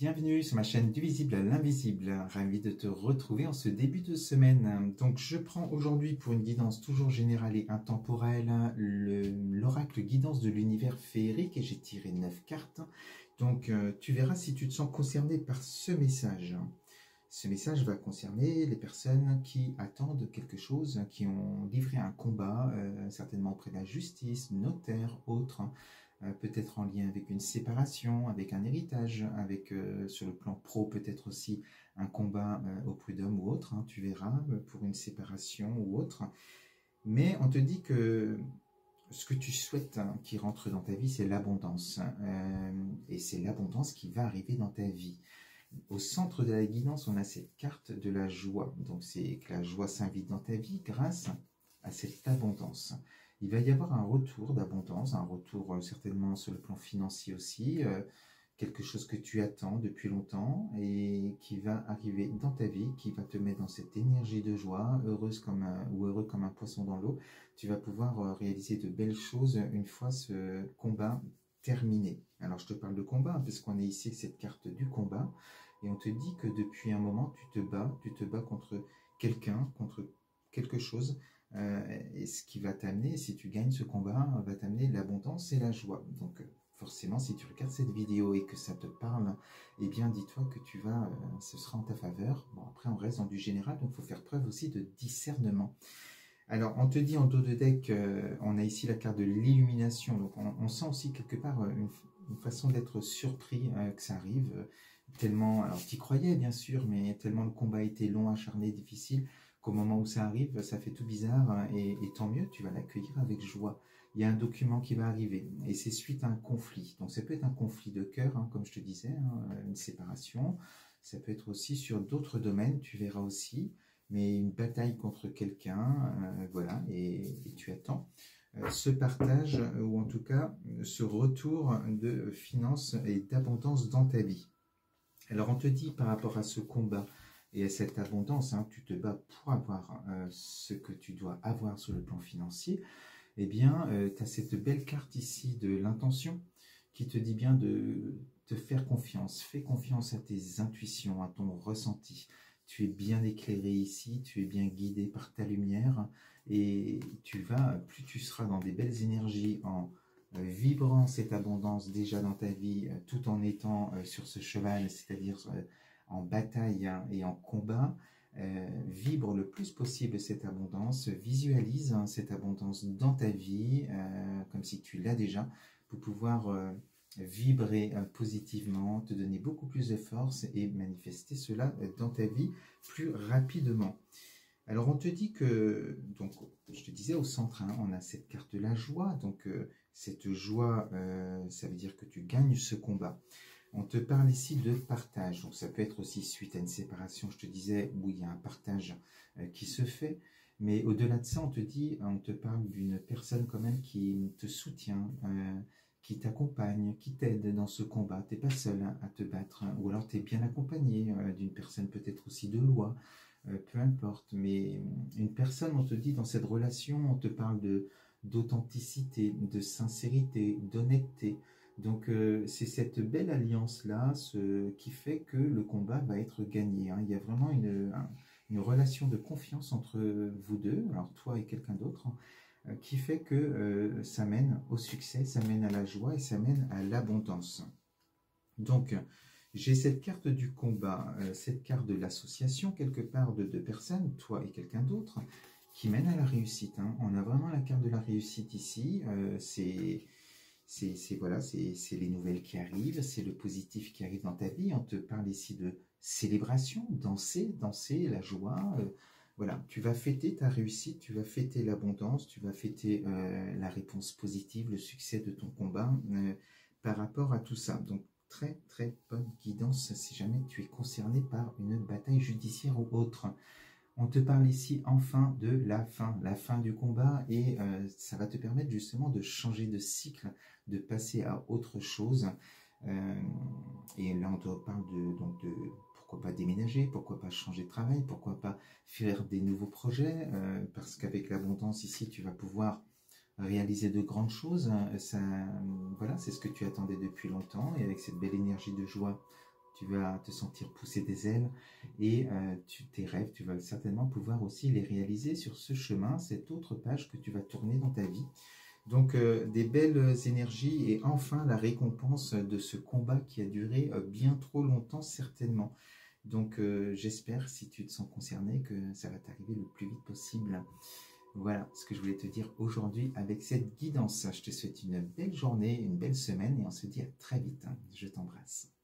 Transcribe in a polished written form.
Bienvenue sur ma chaîne du visible à l'invisible, ravi de te retrouver en ce début de semaine. Donc je prends aujourd'hui pour une guidance toujours générale et intemporelle l'oracle guidance de l'univers féerique et j'ai tiré 9 cartes. Donc tu verras si tu te sens concerné par ce message. Ce message va concerner les personnes qui attendent quelque chose, qui ont livré un combat, certainement auprès de la justice, notaire, autre. Peut-être en lien avec une séparation, avec un héritage, avec sur le plan pro peut-être aussi un combat au prud'homme ou autre, hein, tu verras, pour une séparation ou autre. Mais on te dit que ce que tu souhaites qui rentre dans ta vie, c'est l'abondance. Et c'est l'abondance qui va arriver dans ta vie. Au centre de la guidance, on a cette carte de la joie. Donc c'est que la joie s'invite dans ta vie grâce à cette abondance. Il va y avoir un retour d'abondance, un retour certainement sur le plan financier aussi, quelque chose que tu attends depuis longtemps et qui va arriver dans ta vie, qui va te mettre dans cette énergie de joie, heureuse comme ou heureux comme un poisson dans l'eau. Tu vas pouvoir réaliser de belles choses une fois ce combat terminé. Alors je te parle de combat, parce qu'on est ici avec cette carte du combat, et on te dit que depuis un moment tu te bats contre quelqu'un, contre quelque chose. Et ce qui va t'amener, si tu gagnes ce combat, va t'amener l'abondance et la joie. Donc forcément, si tu regardes cette vidéo et que ça te parle, eh bien dis-toi que ce sera en ta faveur. Bon, après on reste dans du général, donc il faut faire preuve aussi de discernement. Alors on te dit en dos de deck, on a ici la carte de l'illumination, donc on sent aussi quelque part une façon d'être surpris que ça arrive, tellement, alors tu y croyais bien sûr, mais tellement le combat était long, acharné, difficile, qu'au moment où ça arrive, ça fait tout bizarre, et tant mieux, tu vas l'accueillir avec joie. Il y a un document qui va arriver, et c'est suite à un conflit. Donc ça peut être un conflit de cœur, hein, comme je te disais, hein, une séparation. Ça peut être aussi sur d'autres domaines, tu verras aussi, mais une bataille contre quelqu'un, voilà, et tu attends ce partage, ou en tout cas ce retour de finances et d'abondance dans ta vie. Alors on te dit par rapport à ce combat, et à cette abondance, hein, tu te bats pour avoir ce que tu dois avoir sur le plan financier, eh bien, tu as cette belle carte ici de l'intention qui te dit bien de te faire confiance. Fais confiance à tes intuitions, à ton ressenti. Tu es bien éclairé ici, tu es bien guidé par ta lumière et plus tu seras dans des belles énergies en vibrant cette abondance déjà dans ta vie, tout en étant sur ce cheval, c'est-à-dire en bataille, hein, et en combat, vibre le plus possible cette abondance, visualise, hein, cette abondance dans ta vie, comme si tu l'as déjà, pour pouvoir vibrer positivement, te donner beaucoup plus de force et manifester cela dans ta vie plus rapidement. Alors on te dit que, donc je te disais au centre, hein, on a cette carte de la joie, donc cette joie, ça veut dire que tu gagnes ce combat. On te parle ici de partage, donc ça peut être aussi suite à une séparation, je te disais, où il y a un partage qui se fait, mais au-delà de ça, on te parle d'une personne quand même qui te soutient, qui t'accompagne, qui t'aide dans ce combat. Tu n'es pas seul, hein, à te battre, hein, ou alors tu es bien accompagné d'une personne peut-être aussi de loi, peu importe, mais une personne, on te dit dans cette relation, on te parle d'authenticité, de sincérité, d'honnêteté. Donc c'est cette belle alliance-là qui fait que le combat va être gagné, hein. Il y a vraiment une relation de confiance entre vous deux, alors toi et quelqu'un d'autre, hein, qui fait que ça mène au succès, ça mène à la joie et ça mène à l'abondance. Donc j'ai cette carte du combat, cette carte de l'association quelque part de deux personnes, toi et quelqu'un d'autre, qui mène à la réussite, hein. On a vraiment la carte de la réussite ici, voilà, c'est les nouvelles qui arrivent, c'est le positif qui arrive dans ta vie. On te parle ici de célébration, danser, la joie. Voilà, tu vas fêter ta réussite, tu vas fêter l'abondance, tu vas fêter la réponse positive, le succès de ton combat par rapport à tout ça. Donc, très très bonne guidance si jamais tu es concerné par une bataille judiciaire ou autre. On te parle ici enfin de la fin du combat, et ça va te permettre justement de changer de cycle, de passer à autre chose. Et là on te parle de pourquoi pas déménager, pourquoi pas changer de travail, pourquoi pas faire des nouveaux projets, parce qu'avec l'abondance ici tu vas pouvoir réaliser de grandes choses. Voilà, c'est ce que tu attendais depuis longtemps, et avec cette belle énergie de joie tu vas te sentir pousser des ailes et tes rêves, tu vas certainement pouvoir aussi les réaliser sur ce chemin, cette autre page que tu vas tourner dans ta vie. Donc des belles énergies et enfin la récompense de ce combat qui a duré bien trop longtemps certainement. Donc j'espère, si tu te sens concerné, que ça va t'arriver le plus vite possible. Voilà ce que je voulais te dire aujourd'hui avec cette guidance. Je te souhaite une belle journée, une belle semaine et on se dit à très vite. Je t'embrasse.